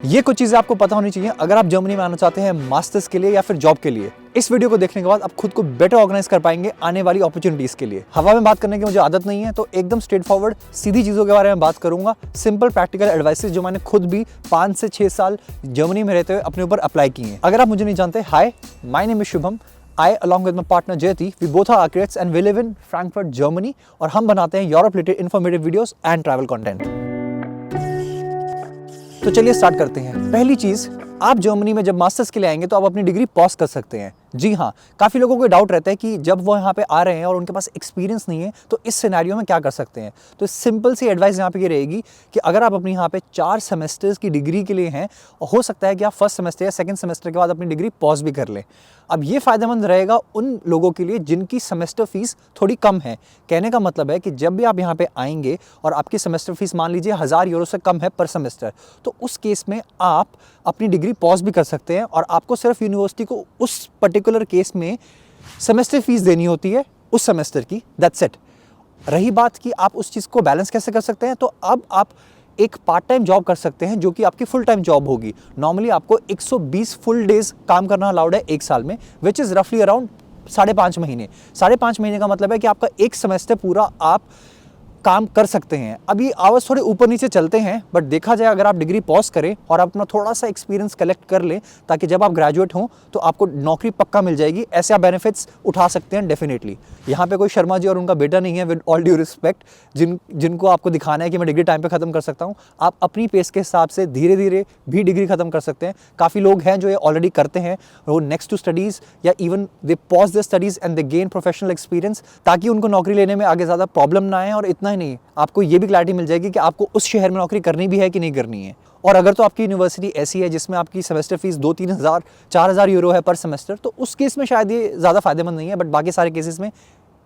ये कुछ चीजें आपको पता होनी चाहिए अगर आप जर्मनी में आना चाहते हैं मास्टर्स के लिए या फिर जॉब के लिए। इस वीडियो को देखने के बाद आप खुद को बेटर ऑर्गेनाइज कर पाएंगे आने वाली अपॉर्चुनिटीज के लिए। हवा में बात करने की मुझे आदत नहीं है, तो एकदम स्ट्रेट फॉरवर्ड सीधी चीजों के बारे में बात करूंगा। सिंपल प्रैक्टिकल एडवाइसेस जो मैंने खुद भी 5 से 6 साल जर्मनी में रहते हुए अपने ऊपर अप्लाई किए हैं। अगर आप मुझे नहीं जानते, hi, my name is Shubham. I, along with my partner Jyoti, we both are architects and we live in Frankfurt, Germany, और हम बनाते हैं Europe related informative videos and travel content. तो चलिए स्टार्ट करते हैं। पहली चीज, आप जर्मनी में जब मास्टर्स के लिए आएंगे तो आप अपनी डिग्री पॉज कर सकते हैं। जी हाँ, काफ़ी लोगों को डाउट रहता है कि जब वो यहाँ पे आ रहे हैं और उनके पास एक्सपीरियंस नहीं है तो इस सिनेरियो में क्या कर सकते हैं। तो सिंपल सी एडवाइस यहाँ पे ये रहेगी कि अगर आप अपनी यहाँ पे 4 सेमेस्टर्स की डिग्री के लिए हैं, हो सकता है कि आप फर्स्ट सेमेस्टर या सेकंड सेमेस्टर के बाद अपनी डिग्री पॉज भी कर लें। अब ये फ़ायदेमंद रहेगा उन लोगों के लिए जिनकी सेमेस्टर फीस थोड़ी कम है। कहने का मतलब है कि जब भी आप यहाँ पे आएंगे और आपकी सेमेस्टर फीस मान लीजिए 1000 यूरो से कम है पर सेमेस्टर, तो उस केस में आप अपनी डिग्री पॉज भी कर सकते हैं और आपको सिर्फ यूनिवर्सिटी को उस पर्टिकुलर केस में सेमेस्टर फीस देनी होती है उस सेमेस्टर की। That's it. रही बात कि आप उस चीज़ को बैलेंस कैसे कर सकते हैं, तो अब आप एक पार्ट टाइम जॉब कर सकते हैं जो कि आपकी फुल टाइम जॉब होगी। नॉर्मली आपको 120 फुल डेज काम करना अलाउड है एक साल में, विच इज़ रफली अराउंड 5.5 महीने। 5.5 महीने का मतलब है कि आपका एक सेमेस्टर पूरा आप काम कर सकते हैं। अभी आवर्स थोड़े ऊपर नीचे चलते हैं, बट देखा जाए अगर आप डिग्री पॉज करें और अपना थोड़ा सा एक्सपीरियंस कलेक्ट कर लें ताकि जब आप ग्रेजुएट हों तो आपको नौकरी पक्का मिल जाएगी। ऐसे आप बेनिफिट्स उठा सकते हैं डेफिनेटली। यहाँ पे कोई शर्मा जी और उनका बेटा नहीं है, विद ऑल ड्यू रिस्पेक्ट, जिनको आपको दिखाना है कि मैं डिग्री टाइम पे ख़त्म कर सकता हूँ। आप अपनी पेस के हिसाब से धीरे धीरे भी डिग्री ख़त्म कर सकते हैं। काफ़ी लोग हैं जो ये ऑलरेडी करते हैं, वो नेक्स्ट टू स्टडीज़ या even they pause the studies and they gain professional experience, ताकि उनको नौकरी लेने में आगे ज़्यादा प्रॉब्लम ना आए। और इतना ही नहीं, आपको ये भी क्लैरिटी मिल जाएगी कि आपको उस शहर में नौकरी करनी भी है कि नहीं करनी है। और अगर तो आपकी यूनिवर्सिटी ऐसी है जिसमें आपकी सेमेस्टर फीस 2-3 हज़ार 4 हज़ार यूरो है पर सेमेस्टर, तो उस केस में शायद ये ज़्यादा फायदेमंद नहीं है, बट बाकी सारे केसेस में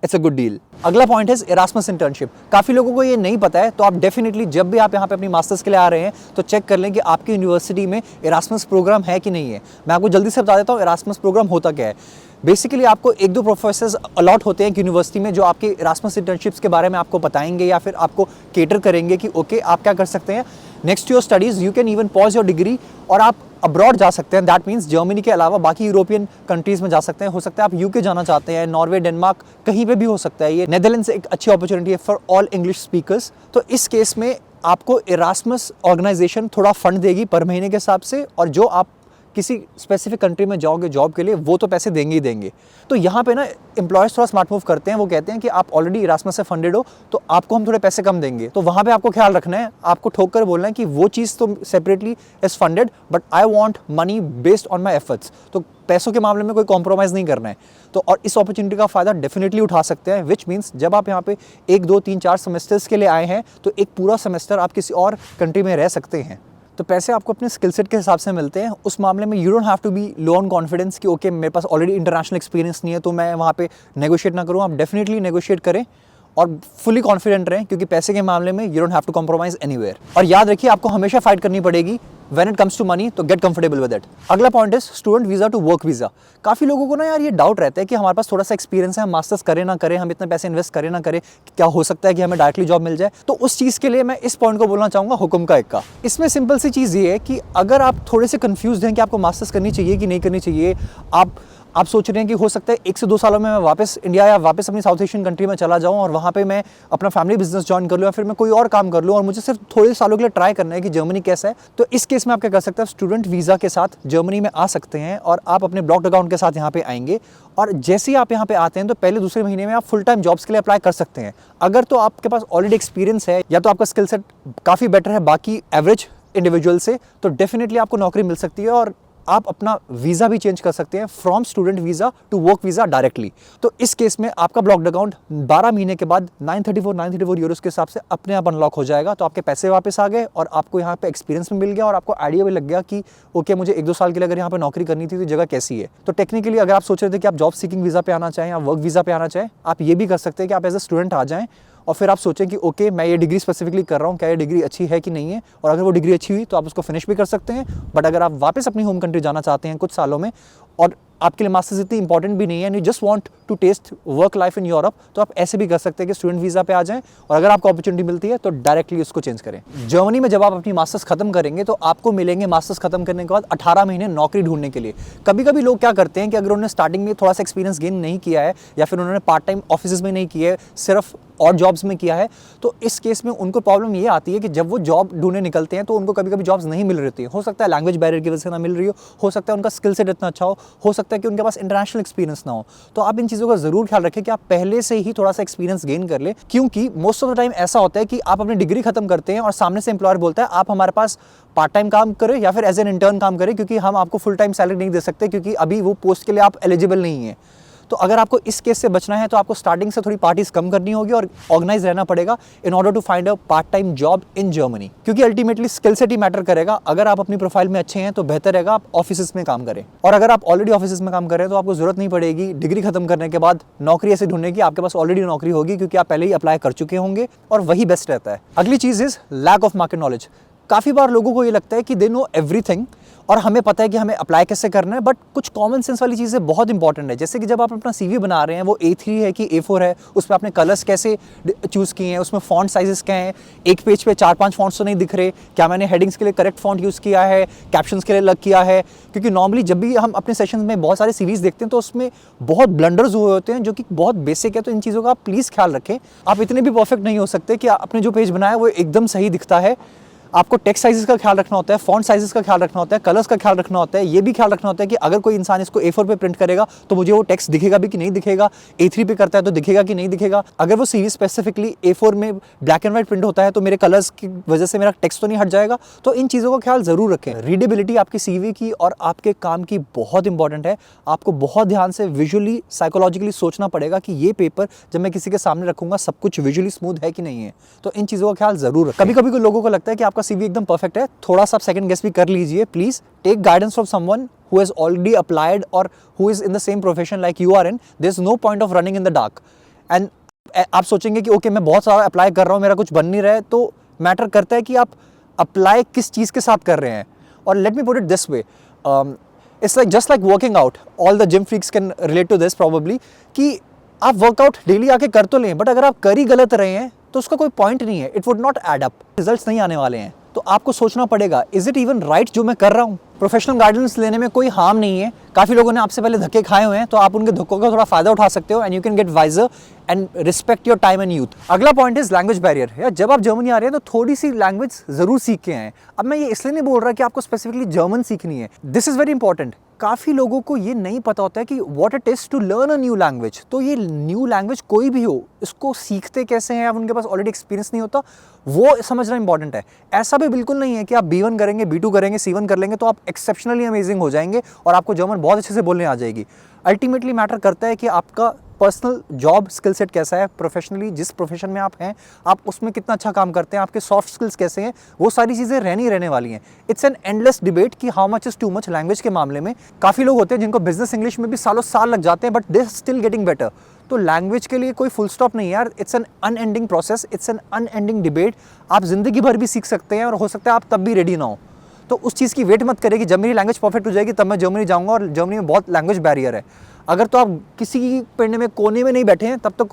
इट्स अ गुड डील। अगला पॉइंट है एरास्मस इंटर्नशिप। काफ़ी लोगों को ये नहीं पता है, तो आप डेफिनेटली जब भी आप यहाँ पे अपनी मास्टर्स के लिए आ रहे हैं तो चेक कर लें कि आपकी यूनिवर्सिटी में एरास्मस प्रोग्राम है कि नहीं है। मैं आपको जल्दी से बता देता हूँ एरास्मस प्रोग्राम होता क्या है। बेसिकली आपको 1-2 प्रोफेसर्स अलॉट होते हैं यूनिवर्सिटी में जो आपके एरास्मस इंटर्नशिप्स के बारे में आपको बताएंगे या फिर आपको केटर करेंगे कि ओके आप क्या कर सकते हैं। Next to your studies you can even pause your degree और आप अब्रॉड जा सकते हैं। दैट मीन्स जर्मनी के अलावा बाकी यूरोपियन कंट्रीज़ में जा सकते हैं। हो सकता है आप यूके जाना चाहते हैं, नॉर्वे, डेनमार्क, कहीं पे भी हो सकता है। ये नेदरलैंड्स एक अच्छी अपॉर्चुनिटी है फॉर ऑल इंग्लिश स्पीकर्स। तो इस केस में आपको एरास्मस ऑर्गेनाइजेशन थोड़ा फंड देगी पर महीने के हिसाब से, और जो आप किसी स्पेसिफिक कंट्री में जाओगे जॉब के लिए वो तो पैसे देंगे ही देंगे। तो यहाँ पे ना एम्प्लॉयर्स थोड़ा स्मार्ट मूव करते हैं। वो कहते हैं कि आप ऑलरेडी इरास्मस से फंडेड हो तो आपको हम थोड़े पैसे कम देंगे। तो वहाँ पे आपको ख्याल रखना है, आपको ठोक कर बोलना है कि वो चीज़ तो separately is funded but I want money based on my efforts. तो पैसों के मामले में कोई कॉम्प्रोमाइज़ नहीं करना है। तो और इस अपॉर्चुनिटी का फ़ायदा डेफिनेटली उठा सकते हैं, विच मीन्स जब आप यहाँ पे 1, 2, 3, 4 सेमेस्टर्स के लिए आए हैं तो एक पूरा सेमेस्टर आप किसी और कंट्री में रह सकते हैं। तो पैसे आपको अपने स्किल सेट के हिसाब से मिलते हैं। उस मामले में you don't have to be low on confidence कि ओके मेरे पास ऑलरेडी इंटरनेशनल एक्सपीरियंस नहीं है तो मैं वहाँ पे नेगोशिएट ना करूँ। आप डेफिनेटली नेगोशिएट करें और फुली कॉन्फिडेंट रहें, क्योंकि पैसे के मामले में you don't have to compromise anywhere. और याद रखिए आपको हमेशा फाइट करनी पड़ेगी when it comes to money, तो गेट कंफर्टेबल विद इट। अगला पॉइंट है student visa to work visa. काफ़ी लोगों को ना यार ये डाउट रहता है कि हमारे पास थोड़ा सा एक्सपीरियंस है, हम मास्टर्स करें ना करें, हम इतने पैसे इन्वेस्ट करें ना करें, क्या हो सकता है कि हमें डायरेक्टली जॉब मिल जाए। तो उस चीज़ के लिए मैं इस पॉइंट को बोलना चाहूँगा हुक्म का इक्का। इसमें सिंपल सी चीज़ ये है कि अगर आप थोड़े से कन्फ्यूज़ हैं कि आपको मास्टर्स करनी चाहिए कि नहीं करनी चाहिए, आप सोच रहे हैं कि हो सकता है 1 से 2 सालों में मैं वापस इंडिया या वापस अपनी साउथ एशियन कंट्री में चला जाऊं और वहाँ पे मैं अपना फैमिली बिजनेस ज्वाइन कर लूँ या फिर मैं कोई और काम कर लूँ और मुझे सिर्फ थोड़े सालों के लिए ट्राई करना है कि जर्मनी कैसा है। तो इस केस में आप क्या कर सकते हैं, स्टूडेंट वीज़ा के साथ जर्मनी में आ सकते हैं और आप अपने ब्लॉक्ड अकाउंट के साथ यहाँ पे आएंगे। और जैसे ही आप यहाँ पे आते हैं तो पहले दूसरे महीने में आप फुल टाइम जॉब्स के लिए अप्लाई कर सकते हैं। अगर तो आपके पास ऑलरेडी एक्सपीरियंस है या तो आपका स्किल सेट काफ़ी बेटर है बाकी एवरेज इंडिविजुअल से, तो डेफिनेटली आपको नौकरी मिल सकती है और आप अपना वीज़ा भी चेंज कर सकते हैं from student visa to work visa directly. तो इस केस में आपका ब्लॉक्ड अकाउंट 12 महीने के बाद 934 यूरोस के हिसाब से अपने आप अनलॉक हो जाएगा। तो आपके पैसे वापस आ गए और आपको यहाँ पे एक्सपीरियंस भी मिल गया और आपको आइडिया भी लग गया कि ओके मुझे 1-2 साल के लिए अगर यहाँ पे नौकरी करनी थी तो जगह कैसी है। तो टेक्निकली अगर आप सोच रहे थे कि आप जॉब सीकिंग वीज़ा पे आना चाहें या वर्क वीज़ा पे आना चाहें, आप ये भी कर सकते हैं कि आप एज ए स्टूडेंट आ जाएँ और फिर आप सोचें कि ओके मैं ये डिग्री स्पेसिफिकली कर रहा हूँ, क्या ये डिग्री अच्छी है कि नहीं है, और अगर वो डिग्री अच्छी हुई तो आप उसको फिनिश भी कर सकते हैं। बट अगर आप वापस अपनी होम कंट्री जाना चाहते हैं कुछ सालों में और आपके लिए मास्टर्स इतनी इंपॉर्टेंट भी नहीं है, you just want to test work life in Europe, तो आप ऐसे भी कर सकते हैं कि स्टूडेंट वीज़ा पे आ जाएं, और अगर आपको अपॉर्चुनिटी मिलती है तो डायरेक्टली उसको चेंज करें। जर्मनी में जब आप अपनी मास्टर्स खत्म करेंगे तो आपको मिलेंगे मास्टर्स खत्म करने के बाद 18 महीने नौकरी ढूंढने के लिए। कभी कभी लोग क्या करते हैं कि अगर उन्होंने स्टार्टिंग में थोड़ा सा एक्सपीरियंस गेन नहीं किया है, या फिर उन्होंने पार्ट टाइम ऑफिस में नहीं किया है, सिर्फ और जॉब्स में किया है, तो इस केस में उनको प्रॉब्लम ये आती है कि जब वो जॉब ढूंढने निकलते हैं तो उनको कभी कभी जॉब्स नहीं मिल रही हो सकता है लैंग्वेज बैरियर की वजह से ना मिल रही हो सकता है उनका स्किल सेट इतना अच्छा हो सकता है कि उनके पास इंटरनेशनल एक्सपीरियंस ना हो। तो आप इन चीज़ों का जरूर ख्याल रखें कि आप पहले से ही थोड़ा सा एक्सपीरियंस गेन कर ले, क्योंकि मोस्ट ऑफ द टाइम ऐसा होता है कि आप अपनी डिग्री खत्म करते हैं और सामने से एम्प्लॉयर बोलता है आप हमारे पास पार्ट टाइम काम करें या फिर एज एन इंटर्न काम करें, क्योंकि हम आपको फुल टाइम सैलरी नहीं दे सकते, क्योंकि अभी वो पोस्ट के लिए आप एलिजिबल नहीं है। तो अगर आपको इस केस से बचना है तो आपको स्टार्टिंग से थोड़ी पार्टीज कम करनी होगी और ऑर्गेनाइज रहना पड़ेगा in order to find a part time job in Germany, क्योंकि अल्टीमेटली स्किल सेट ही मैटर करेगा। अगर आप अपनी प्रोफाइल में अच्छे हैं तो बेहतर रहेगा आप ऑफिस में काम करें, और अगर आप ऑलरेडी ऑफिस में काम कर रहे हैं तो आपको जरूरत नहीं पड़ेगी डिग्री खत्म करने के बाद नौकरी ऐसे ढूंढने की, आपके पास ऑलरेडी नौकरी होगी क्योंकि आप पहले ही अप्लाई कर चुके होंगे, और वही बेस्ट रहता है। अगली चीज is lack of market knowledge. काफ़ी बार लोगों को ये लगता है कि दे नो एवरीथिंग और हमें पता है कि हमें अप्लाई कैसे करना है, बट कुछ कॉमन सेंस वाली चीज़ें बहुत इंपॉर्टेंट है। जैसे कि जब आप अपना सीवी बना रहे हैं वो A3 है कि A4 है, उसमें आपने कलर्स कैसे चूज़ किए हैं, उसमें फॉन्ट साइजेस क्या हैं, एक पेज पे 4-5 फॉन्ट्स तो नहीं दिख रहे, क्या मैंने हेडिंग्स के लिए करेक्ट फॉन्ट यूज़ किया है, कैप्शंस के लिए अलग किया है, क्योंकि नॉर्मली जब भी हम अपने सेशंस में बहुत सारे सीरीज़ देखते हैं तो उसमें बहुत ब्लंडर्स हुए होते हैं जो कि बहुत बेसिक है। तो इन चीज़ों का आप प्लीज़ ख्याल रखें। आप इतने भी परफेक्ट नहीं हो सकते कि आपने जो पेज बनाया वो एकदम सही दिखता है। आपको टेक्स्ट साइजेस का ख्याल रखना होता है, फॉन्ट साइजेस का ख्याल रखना होता है, कलर्स का ख्याल रखना होता है। ये भी ख्याल रखना होता है कि अगर कोई इंसान इसको A4 पे प्रिंट करेगा तो मुझे वो टेक्स्ट दिखेगा भी कि नहीं दिखेगा, A3 पे करता है तो दिखेगा कि नहीं दिखेगा। अगर वो सीरीज स्पेसिफिकली A4 में ब्लैक एंड व्हाइट प्रिंट होता है तो मेरे कलर्स की वजह से मेरा टेक्स्ट तो नहीं हट जाएगा। तो इन चीज़ों का ख्याल जरूर रखें। रीडेबिलिटी आपकी CV की और आपके काम की बहुत इंपॉर्टेंट है। आपको बहुत ध्यान से विजुअली साइकोलॉजिकली सोचना पड़ेगा कि ये पेपर जब मैं किसी के सामने रखूंगा सब कुछ विजुअली स्मूथ है कि नहीं है। तो इन चीज़ों का ख्याल जरूर रखें। कभी कभी लोगों को लगता है कि आपका CV एकदम परफेक्ट है, थोड़ा सा आप सेकंड गेस भी कर लीजिए। Please take guidance from someone who has already applied or who is in the same profession like you are in. There's no point of running in the dark. And आप सोचेंगे कि okay मैं बहुत सारा apply कर रहा हूँ, मेरा कुछ बन नहीं रहा है, तो मैटर करता है कि आप अप्लाई किस चीज़ के साथ कर रहे हैं। और let me put it this way, it's like just like working out. All the gym freaks can relate to this probably, कि आप वर्कआउट डेली आके कर तो लें, बट अगर आप कर ही गलत रहे हैं तो उसका कोई पॉइंट नहीं है। It would not add up, results नहीं आने वाले हैं। तो आपको सोचना पड़ेगा, इज इट इवन राइट जो मैं कर रहा हूँ। प्रोफेशनल गाइडेंस लेने में कोई हार्म नहीं है। काफ़ी लोगों ने आपसे पहले धक्के खाए हुए हैं, तो आप उनके धक्कों का थोड़ा फायदा उठा सकते हो, and you can get wiser and respect your time and youth. अगला पॉइंट इज लैंग्वेज बैरियर। यार जब आप जर्मनी आ रहे हैं तो थोड़ी सी लैंग्वेज जरूर सीख के आए। अब मैं ये इसलिए नहीं बोल रहा कि आपको स्पेसिफिकली जर्मन सीखनी है, दिस इज वेरी इंपॉर्टेंट। काफ़ी लोगों को ये नहीं पता होता है कि what it is to learn a new language. तो ये न्यू लैंग्वेज कोई भी हो, इसको सीखते कैसे हैं, अब उनके पास ऑलरेडी एक्सपीरियंस नहीं होता, वो समझना इंपॉर्टेंट है। ऐसा भी बिल्कुल नहीं है कि आप B1 करेंगे, B2 करेंगे, C1 कर लेंगे तो आप एक्सेप्शनली अमेजिंग हो जाएंगे और आपको जर्मन बहुत अच्छे से बोलने आ जाएगी। अल्टीमेटली मैटर करता है कि आपका पर्सनल जॉब स्किल सेट कैसा है, प्रोफेशनली जिस प्रोफेशन में आप हैं आप उसमें कितना अच्छा काम करते हैं, आपके सॉफ्ट स्किल्स कैसे हैं, वो सारी चीज़ें रहने वाली हैं। इट्स एन एंडलेस डिबेट कि how much is too much language के मामले में। काफ़ी लोग होते हैं जिनको बिजनेस इंग्लिश में भी सालों साल लग जाते हैं, but they still getting better. तो लैंग्वेज के लिए कोई फुल स्टॉप नहीं है यार, it's an unending process, it's an unending debate. आप जिंदगी भर भी सीख सकते हैं और हो सकता है आप तब भी रेडी ना हो। तो उस चीज़ की वेट मत करें कि जब मेरी लैंग्वेज परफेक्ट हो जाएगी तब मैं जर्मनी जाऊंगा, और जर्मनी में बहुत लैंग्वेज बैरियर है। अगर तो आप किसी पिंड में कोने में नहीं बैठे हैं तब तो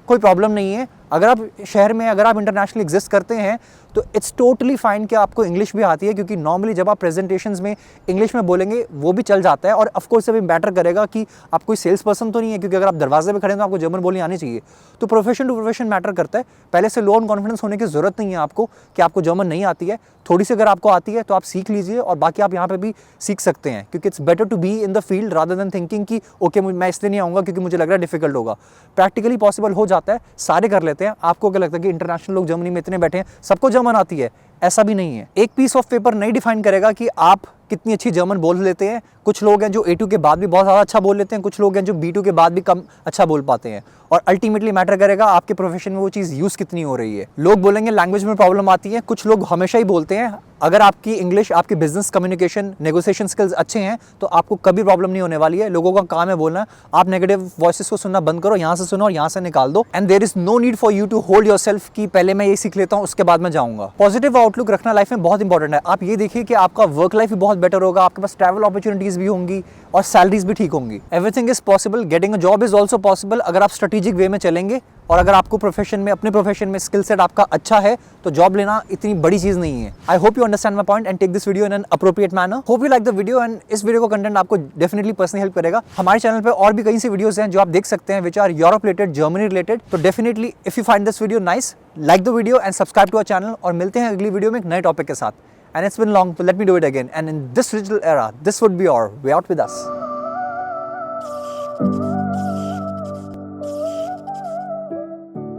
कोई प्रॉब्लम नहीं है। अगर आप शहर में, अगर आप इंटरनेशनली एग्जिस्ट करते हैं तो इट्स टोटली फाइन कि आपको इंग्लिश भी आती है, क्योंकि नॉर्मली जब आप प्रेजेंटेशंस में इंग्लिश में बोलेंगे वो भी चल जाता है। और ऑफकोर्स भी मैटर करेगा कि आप कोई सेल्स पर्सन तो नहीं है, क्योंकि अगर आप दरवाजे पे खड़े हैं तो आपको जर्मन बोलनी आनी चाहिए। तो प्रोफेशन टू प्रोफेशन मैटर करता है। पहले से लो ऑन कॉन्फिडेंस होने की जरूरत नहीं है आपको कि आपको जर्मन नहीं आती है। थोड़ी सी अगर आपको आती है तो आप सीख लीजिए, और बाकी आप यहाँ पे भी सीख सकते हैं, क्योंकि it's better to be in the field rather than thinking कि ओके मैं इसलिए नहीं आऊँगा क्योंकि मुझे लग रहा है डिफिकल्ट होगा। प्रैक्टिकली पॉसिबल हो जाता है, सारे कर लेते हैं। आपको क्या लगता है कि इंटरनेशनल लोग जर्मनी में इतने बैठे हैं सबको जर्मन आती है? ऐसा भी नहीं है। एक पीस ऑफ पेपर नहीं डिफाइन करेगा कि आप कितनी अच्छी जर्मन बोल लेते हैं। कुछ लोग हैं जो A2 के बाद भी बहुत ज़्यादा अच्छा बोल लेते हैं, कुछ लोग हैं जो B2 के बाद भी कम अच्छा बोल पाते हैं, और अल्टीमेटली मैटर करेगा आपके प्रोफेशन में वो चीज़ यूज़ कितनी हो रही है। लोग बोलेंगे लैंग्वेज में प्रॉब्लम आती है, कुछ लोग हमेशा ही बोलते हैं अगर आपकी इंग्लिश, आपकी बिजनेस कम्युनिकेशन, नेगोशिएशन स्किल्स अच्छे हैं तो आपको कभी प्रॉब्लम नहीं होने वाली है। लोगों का काम है बोलना। आप नेगेटिव वॉइसेस को सुनना बंद करो, यहाँ से सुनो और यहाँ से निकाल दो, and there is no need for you to hold yourself कि पहले मैं ये सीख लेता हूँ उसके बाद मैं जाऊँगा। पॉजिटिव आउटलुक आउटलुक रखना लाइफ में बहुत इंपॉर्टेंट है। आप ये देखिए कि आपका वर्क लाइफ भी बहुत बेटर होगा, आपके पास ट्रैवल अपॉर्चुनिटीज भी होंगी और सैलरीज भी ठीक होंगी। Everything is possible, getting a job is also possible अगर आप स्ट्रेटेजिक वे में चलेंगे और अगर आपको प्रोफेशन में, अपने प्रोफेशन में स्किल सेट आपका अच्छा है तो जॉब लेना इतनी बड़ी चीज नहीं है। I hope you understand my point and take this video in an appropriate manner. Hope you like the video and इस वीडियो का कंटेंट आपको डेफिनेटली पर्सनली हेल्प करेगा। हमारे चैनल पे और भी कई सी वीडियोस हैं जो आप देख सकते हैं which are Europe related, Germany related. तो definitely if you find this video nice, like the video and subscribe to our channel. और मिलते हैं अगली वीडियो में एक नए टॉपिक के साथ। And it's been long, let me do it again and in this digital era this would be our way out with us.